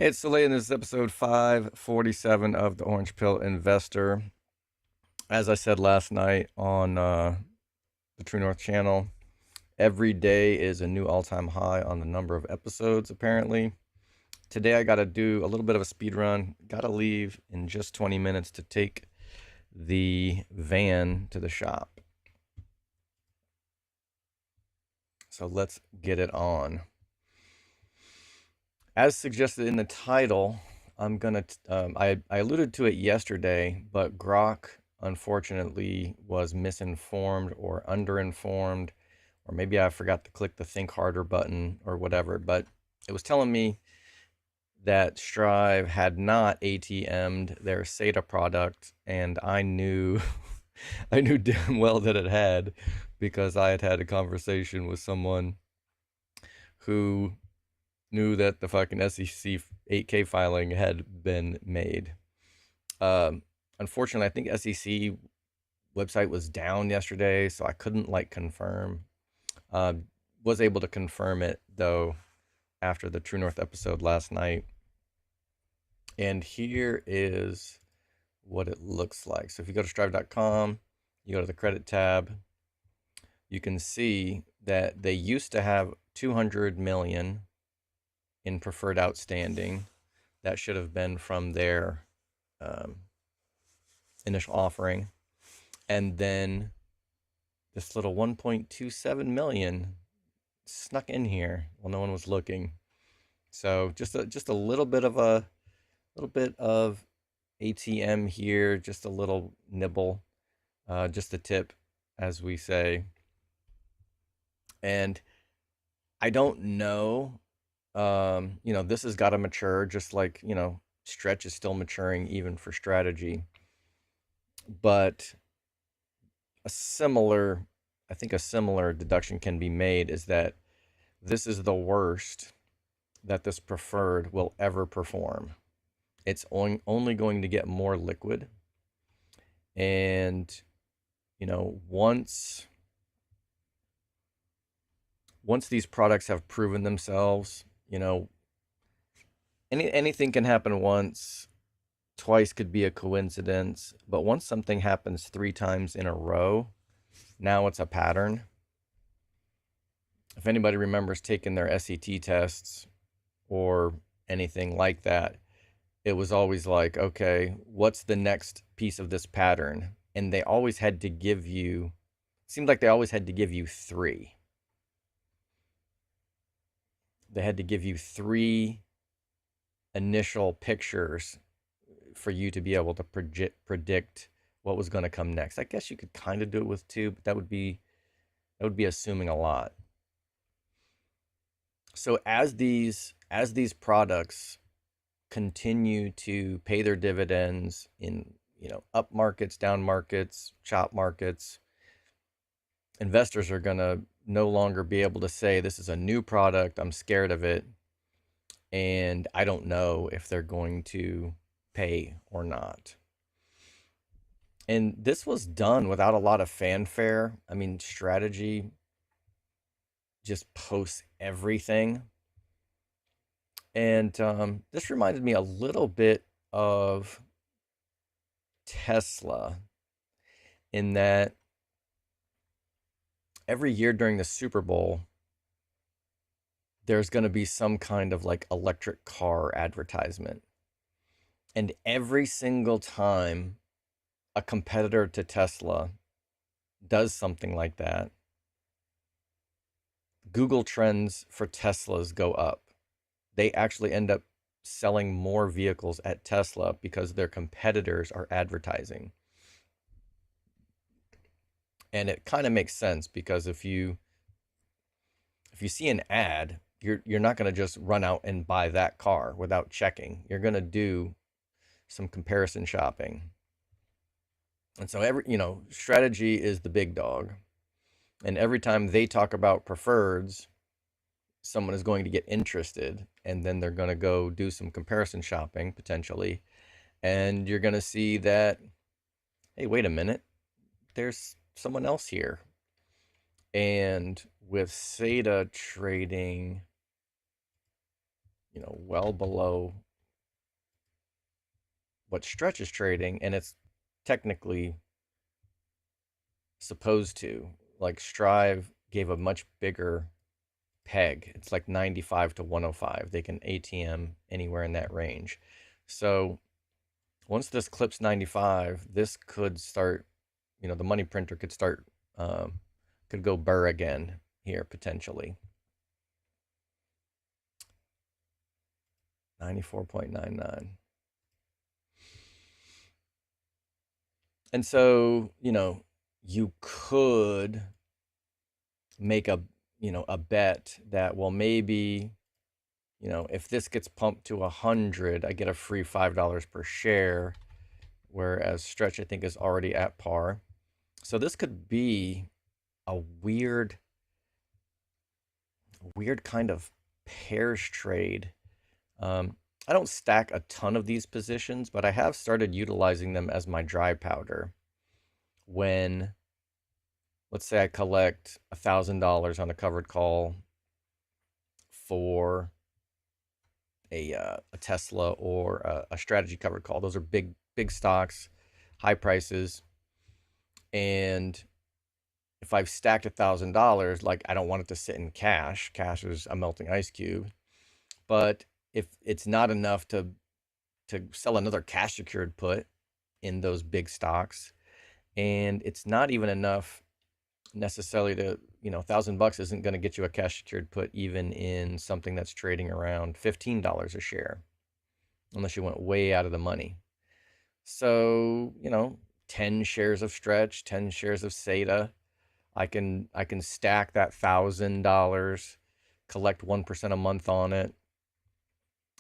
Hey, it's Soleil, and this is episode 547 of the Orange Pill Investor. As I said last night on the True North channel, every day is a new all-time high on the number of episodes, apparently. Today I got to do a little bit of a speed run. Got to leave in just 20 minutes to take the van to the shop. So let's get it on. As suggested in the title, I alluded to it yesterday, but Grok unfortunately was misinformed or underinformed, or maybe I forgot to click the think harder button or whatever, but it was telling me that Strive had not ATM'd their SATA product, and I knew I knew damn well that it had, because I had had a conversation with someone who knew that the fucking SEC 8K filing had been made. Um, Unfortunately, I think SEC website was down yesterday, so I couldn't confirm. Was able to confirm it though after the True North episode last night. And here is what it looks like. So if you go to strive.com, you go to the credit tab, you can see that they used to have 200 million in preferred outstanding. That should have been from their initial offering. And then this little 1.27 million snuck in here while no one was looking. So just a little bit of ATM here, just a little nibble, just a tip, as we say. And I don't know. This has got to mature, just like, Stretch is still maturing even for strategy. But I think a similar deduction can be made is that this is the worst that this preferred will ever perform. It's only going to get more liquid. And, once these products have proven themselves, anything can happen once, twice could be a coincidence, but once something happens 3 times in a row, now it's a pattern. If anybody remembers taking their SAT tests or anything like that, it was always like, okay, what's the next piece of this pattern? And they always had to give you, seemed like they always had to give you 3. They had to give you 3 initial pictures for you to be able to predict what was going to come next. I guess you could kind of do it with 2, but that would be assuming a lot. So as these products continue to pay their dividends in, up markets, down markets, chop markets, investors are going to no longer be able to say, this is a new product, I'm scared of it, and I don't know if they're going to pay or not. And this was done without a lot of fanfare. I mean, strategy just posts everything. And this reminded me a little bit of Tesla, in that every year during the Super Bowl, there's going to be some kind of electric car advertisement. And every single time a competitor to Tesla does something like that, Google trends for Teslas go up. They actually end up selling more vehicles at Tesla because their competitors are advertising. And it kind of makes sense, because if you see an ad, you're not going to just run out and buy that car without checking. You're going to do some comparison shopping. And so strategy is the big dog. And every time they talk about preferreds, someone is going to get interested, and then they're going to go do some comparison shopping potentially. And you're going to see that, hey, wait a minute, there's someone else here. And with SATA trading, well below what Stretch is trading, and it's technically supposed to. Like Strive gave a much bigger peg. It's like 95 to 105. They can ATM anywhere in that range. So once this clips 95, this could start, the money printer could start, could go burr again here potentially. 94.99. And so, you could make a bet that, well, maybe, if this gets pumped to 100, I get a free $5 per share, whereas Stretch, I think, is already at par. So this could be a weird kind of pairs trade. I don't stack a ton of these positions, but I have started utilizing them as my dry powder. When, let's say, I collect $1,000 on a covered call for a Tesla or a strategy covered call. Those are big stocks, high prices, and if I've stacked $1,000, like, I don't want it to sit in cash. Cash is a melting ice cube. But if it's not enough to sell another cash secured put in those big stocks, and it's not even enough necessarily to, $1,000 isn't going to get you a cash secured put even in something that's trading around $15 a share, unless you went way out of the money. So, 10 shares of Stretch, 10 shares of SATA. I can stack that $1,000, collect 1% a month on it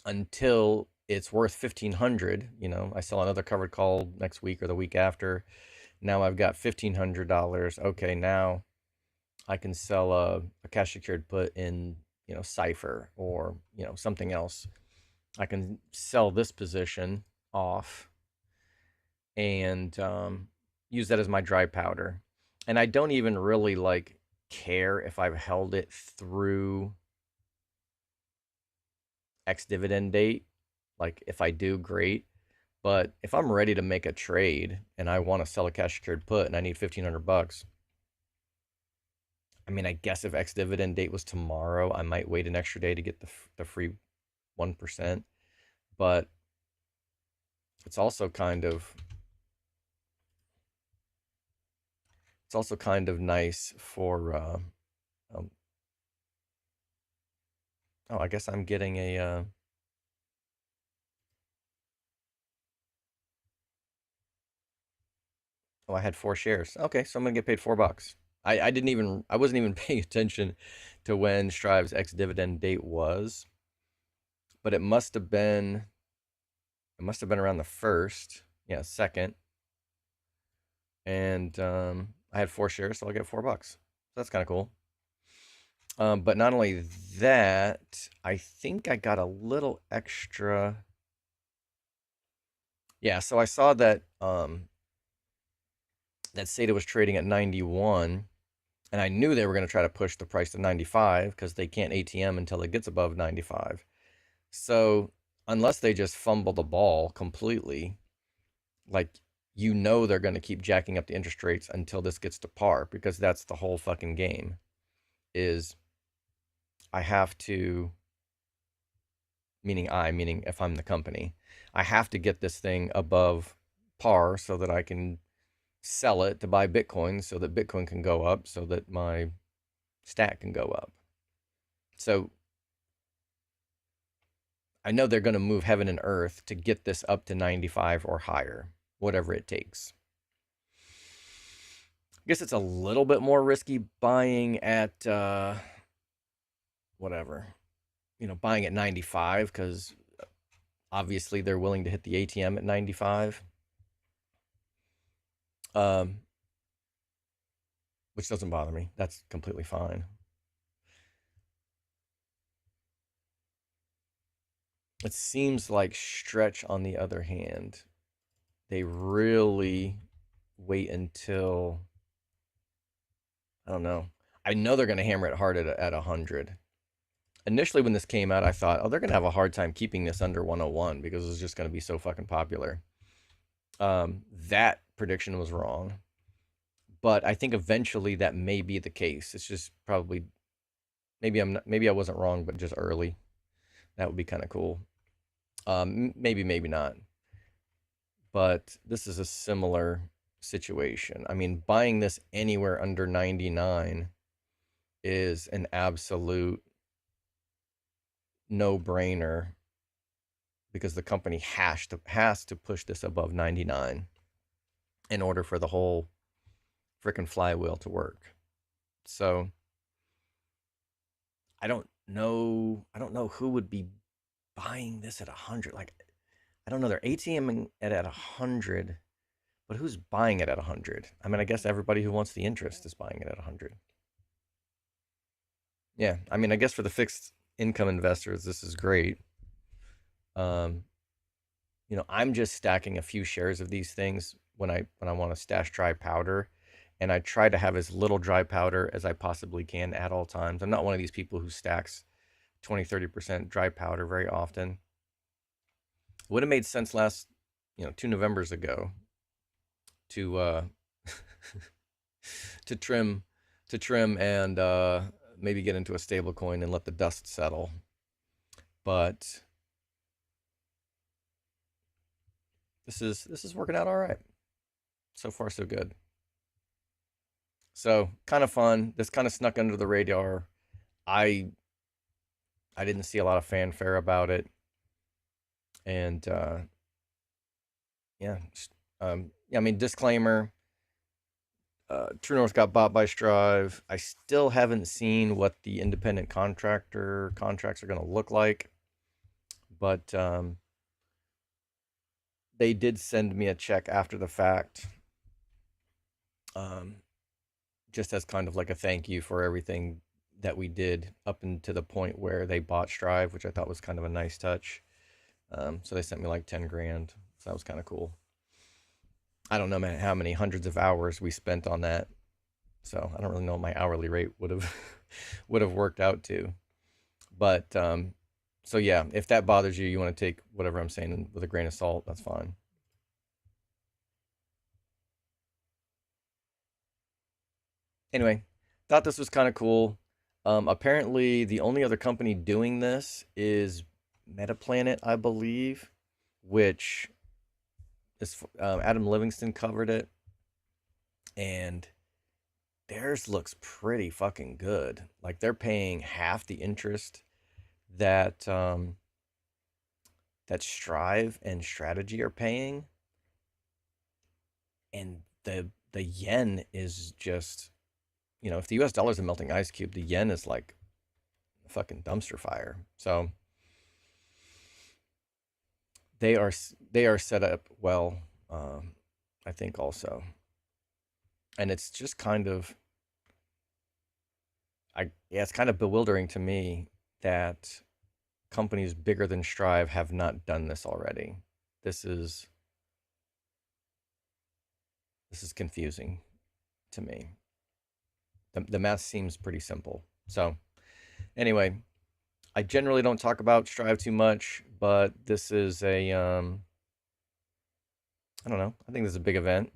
until it's worth 1,500. I sell another covered call next week or the week after. Now I've got $1,500. Okay, now I can sell a cash secured put in, Cypher or, something else. I can sell this position off and use that as my dry powder. And I don't even really care if I've held it through X dividend date. Like, if I do, great. But if I'm ready to make a trade and I want to sell a cash secured put and I need $1,500, I mean, I guess if X dividend date was tomorrow, I might wait an extra day to get the free 1%. But it's also kind of nice for oh, I guess I'm getting a oh, I had 4 shares. Okay, so I'm gonna get paid $4. I wasn't even paying attention to when Strive's ex dividend date was, but it must have been around the first, yeah, second, and I had 4 shares, so I'll get $4. So that's kind of cool. But not only that, I think I got a little extra. Yeah, so I saw that that SATA was trading at 91, and I knew they were going to try to push the price to 95 because they can't ATM until it gets above 95. So unless they just fumble the ball completely, like, they're going to keep jacking up the interest rates until this gets to par, because that's the whole fucking game. Is I have to, meaning if I'm the company, I have to get this thing above par so that I can sell it to buy Bitcoin, so that Bitcoin can go up, so that my stack can go up. So I know they're going to move heaven and earth to get this up to 95 or higher, whatever it takes. I guess it's a little bit more risky buying at whatever, buying at 95, because obviously they're willing to hit the ATM at 95. Which doesn't bother me. That's completely fine. It seems like Stretch, on the other hand, they really wait until, I don't know. I know they're going to hammer it hard at 100. Initially, when this came out, I thought, oh, they're going to have a hard time keeping this under 101 because it's just going to be so fucking popular. That prediction was wrong, but I think eventually that may be the case. It's just probably maybe I'm not, maybe I wasn't wrong, but just early. That would be kind of cool. Maybe maybe not, but this is a similar situation. I mean, buying this anywhere under 99 is an absolute no-brainer because the company has to push this above 99 in order for the whole freaking flywheel to work. So I don't know who would be buying this at 100. Like I don't know, they're ATMing it at 100, but who's buying it at 100? I mean, I guess everybody who wants the interest is buying it at 100. Yeah, I mean, I guess for the fixed income investors, this is great. Um, I'm just stacking a few shares of these things when I want to stash dry powder, and I try to have as little dry powder as I possibly can at all times. I'm not one of these people who stacks 20, 30% dry powder very often. It would have made sense last, 2 Novembers ago to to trim and maybe get into a stable coin and let the dust settle. But this is working out all right. So far so good. So kind of fun. This kind of snuck under the radar. I I didn't see a lot of fanfare about it, and yeah, yeah. I mean, disclaimer: True North got bought by Strive. I still haven't seen what the independent contractor contracts are going to look like, but they did send me a check after the fact, um, just as kind of like a thank you for everything that we did up into the point where they bought Strive, which I thought was kind of a nice touch. So they sent me like 10 grand. So that was kind of cool. I don't know, man, how many hundreds of hours we spent on that. So I don't really know what my hourly rate would have would have worked out to. But so yeah, if that bothers you, you want to take whatever I'm saying with a grain of salt. That's fine. Anyway, thought this was kind of cool. Apparently, the only other company doing this is Metaplanet, I believe, which is Adam Livingston covered it, and theirs looks pretty fucking good. Like they're paying half the interest that that Strive and Strategy are paying, and the yen is just, if the U.S. dollar is a melting ice cube, the yen is like a fucking dumpster fire. So they are set up well, I think also, and it's just kind of yeah, it's kind of bewildering to me that companies bigger than Strive have not done this already. This is this is confusing to me. The math seems pretty simple. So anyway, I generally don't talk about Strive too much, but this is a I don't know. I think this is a big event.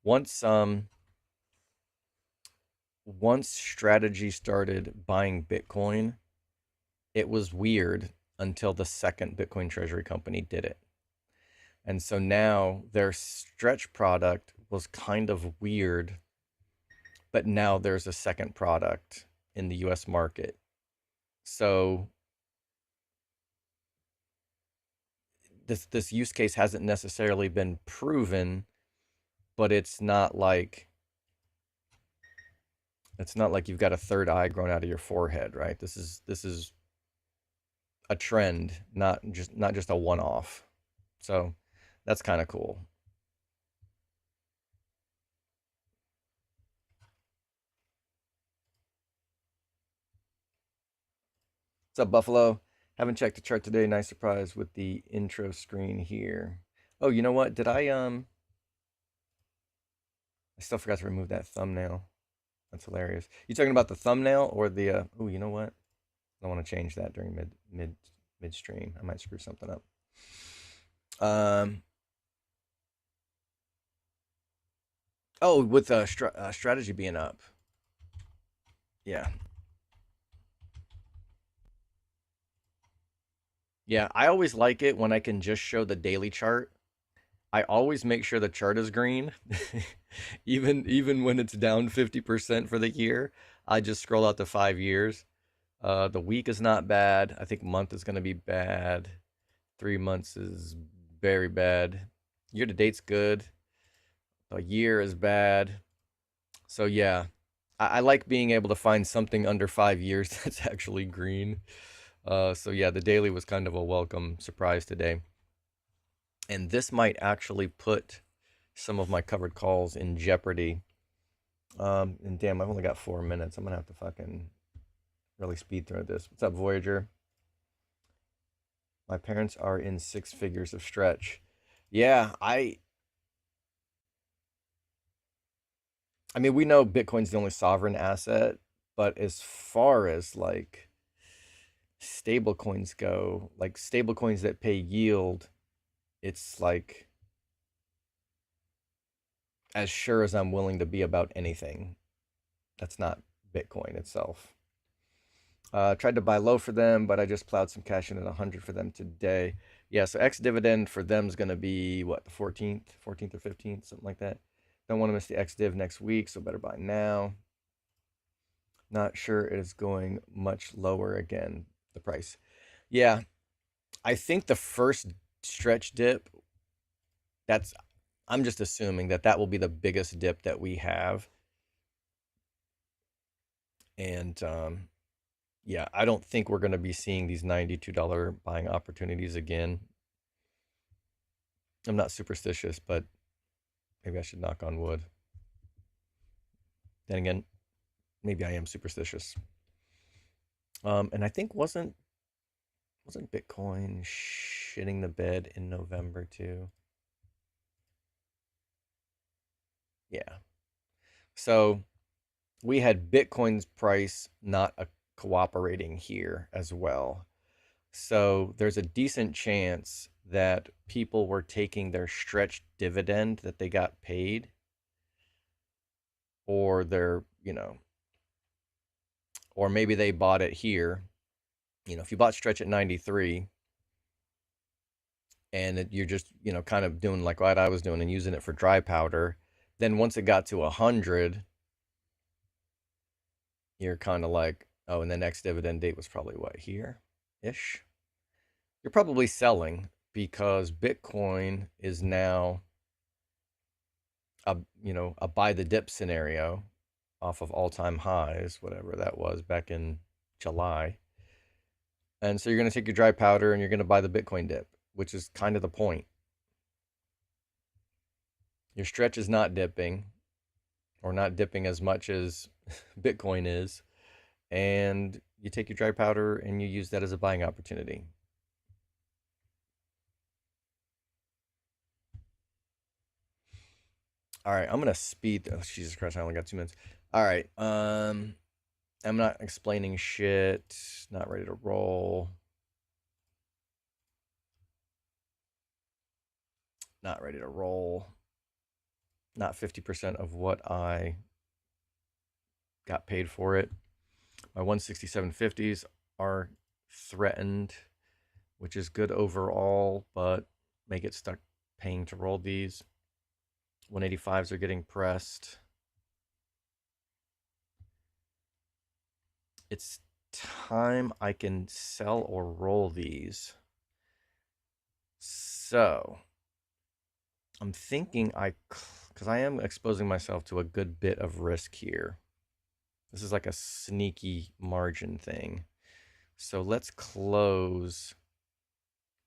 Once once Strategy started buying Bitcoin, it was weird until the second Bitcoin treasury company did it. And so now their stretch product was kind of weird, but now there's a second product in the US market. So this use case hasn't necessarily been proven, but it's not like you've got a third eye growing out of your forehead, right? This is a trend, not just a one-off. So that's kind of cool. What's up, Buffalo? Haven't checked the chart today. Nice surprise with the intro screen here. Oh, you know what? I still forgot to remove that thumbnail. That's hilarious. You talking about the thumbnail or the oh, you know what? I want to change that during midstream. I might screw something up. Um Oh, with strategy being up. Yeah. Yeah, I always like it when I can just show the daily chart. I always make sure the chart is green. Even when it's down 50% for the year, I just scroll out to 5 years. The week is not bad. I think month is going to be bad. 3 months is very bad. Year to date's good. A year is bad. So yeah, I like being able to find something under 5 years that's actually green. So yeah, the daily was kind of a welcome surprise today. And this might actually put some of my covered calls in jeopardy. And damn, I've only got 4 minutes. I'm gonna have to fucking really speed through this. What's up, Voyager? My parents are in six figures of stretch. Yeah, I mean we know Bitcoin's the only sovereign asset, but as far as like stable coins go, like stable coins that pay yield, it's like as sure as I'm willing to be about anything. That's not Bitcoin itself. Tried to buy low for them, but I just plowed some cash in at 100 for them today. Yeah, so ex dividend for them is going to be what, the 14th or 15th, something like that. Don't want to miss the ex div next week, so better buy now. Not sure it is going much lower again, the price. Yeah, I think the first stretch dip, that's, I'm just assuming that that will be the biggest dip that we have. And yeah, I don't think we're going to be seeing these $92 buying opportunities again. I'm not superstitious, but maybe I should knock on wood. Then again, maybe I am superstitious. And I think wasn't Bitcoin shitting the bed in November too? Yeah. So we had Bitcoin's price not cooperating here as well. So there's a decent chance that people were taking their stretched dividend that they got paid, or their, or maybe they bought it here. If you bought stretch at 93 and you're just, kind of doing like what I was doing and using it for dry powder, then once it got to 100, you're kind of like, oh, and the next dividend date was probably what, here ish? You're probably selling because Bitcoin is now a buy the dip scenario off of all-time highs, whatever that was back in July. And so you're going to take your dry powder and you're going to buy the Bitcoin dip, which is kind of the point. Your stretch is not dipping, or not dipping as much as Bitcoin is, and you take your dry powder and you use that as a buying opportunity. All right, I'm gonna speed. Oh, Jesus Christ, I only got 2 minutes. All right, I'm not explaining shit. Not ready to roll. Not ready to roll. Not 50% of what I got paid for it. My 167.50s are threatened, which is good overall, but may get stuck paying to roll these. 185s are getting pressed. It's time I can sell or roll these. So I'm thinking because I am exposing myself to a good bit of risk here. This is like a sneaky margin thing. So let's close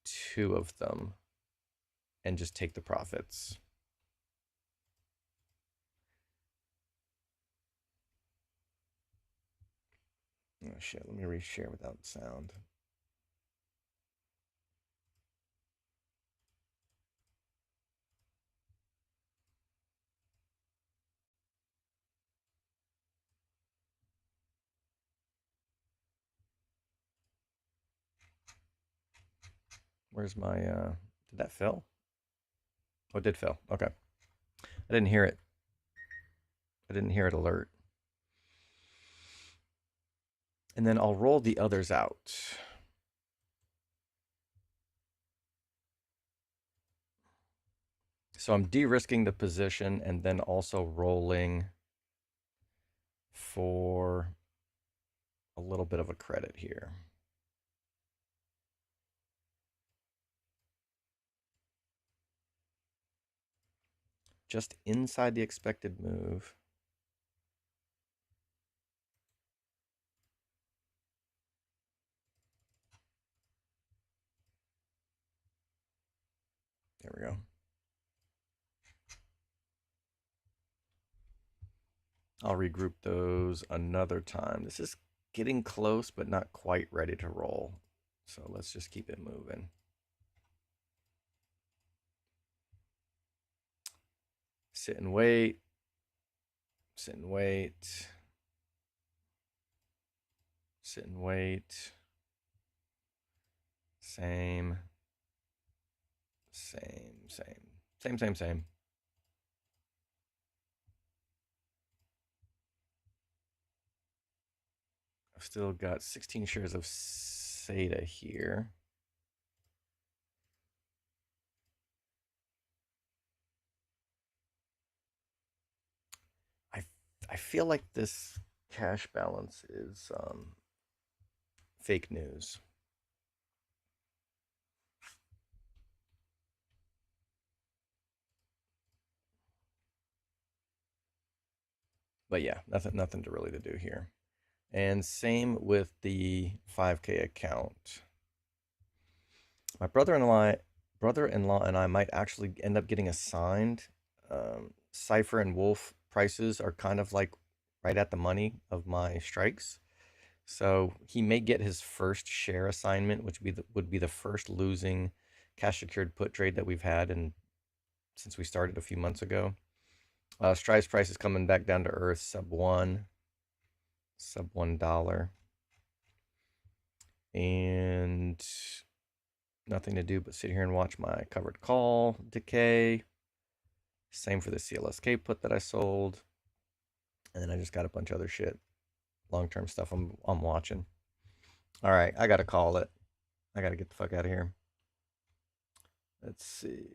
two of them and just take the profits. Oh shit, let me reshare without sound. Where's my did that fail? Oh, it did fail. Okay. I didn't hear it. I didn't hear it alert. And then I'll roll the others out. So I'm de-risking the position and then also rolling for a little bit of a credit here. Just inside the expected move. There we go. I'll regroup those another time. This is getting close, but not quite ready to roll. So let's just keep it moving. Sit and wait. Sit and wait. Sit and wait. Same. Same, same. Same, same, same. I've still got 16 shares of SATA here. I feel like this cash balance is fake news. But yeah, nothing to really to do here. And same with the 5K account. My brother-in-law and I might actually end up getting assigned. Cypher and Wolf prices are kind of like right at the money of my strikes. So he may get his first share assignment, which would be the first losing cash secured put trade that we've had since we started a few months ago. Stripe's price is coming back down to earth, sub $1, and nothing to do but sit here and watch my covered call decay. Same for the CLSK put that I sold, and then I just got a bunch of other shit, long-term stuff I'm watching. All right, I gotta call it. I gotta get the fuck out of here. Let's see.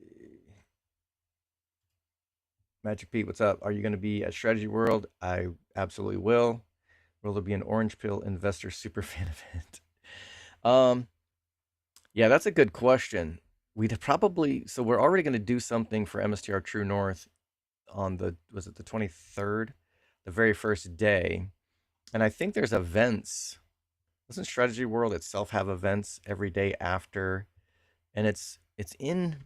Magic Pete, what's up? Are you going to be at Strategy World? I absolutely will. Will there be an Orange Pill Investor Superfan event? Yeah, that's a good question. We'd probably, so we're already going to do something for MSTR True North on was it the 23rd? The very first day. And I think there's events. Doesn't Strategy World itself have events every day after? And it's in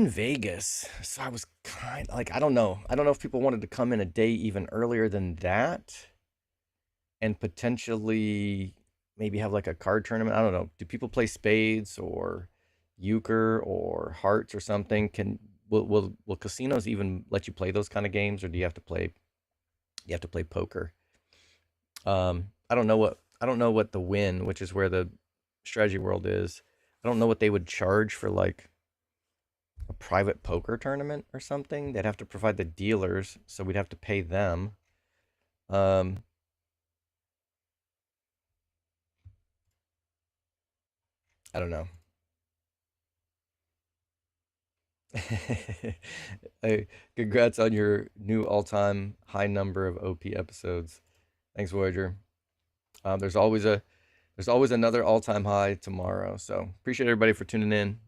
Vegas. So I was kind of like, I don't know. I don't know if people wanted to come in a day even earlier than that and potentially maybe have like a card tournament. I don't know. Do people play spades or euchre or hearts or something? Will casinos even let you play those kind of games, or do you have to play poker? I don't know what the Win, which is where the Strategy World is. I don't know what they would charge for like a private poker tournament or something. They'd have to provide the dealers, so we'd have to pay them. Um, I don't know. Hey, congrats on your new all-time high number of OP episodes. Thanks, Voyager. Um, there's always a there's always another all-time high tomorrow. So appreciate everybody for tuning in.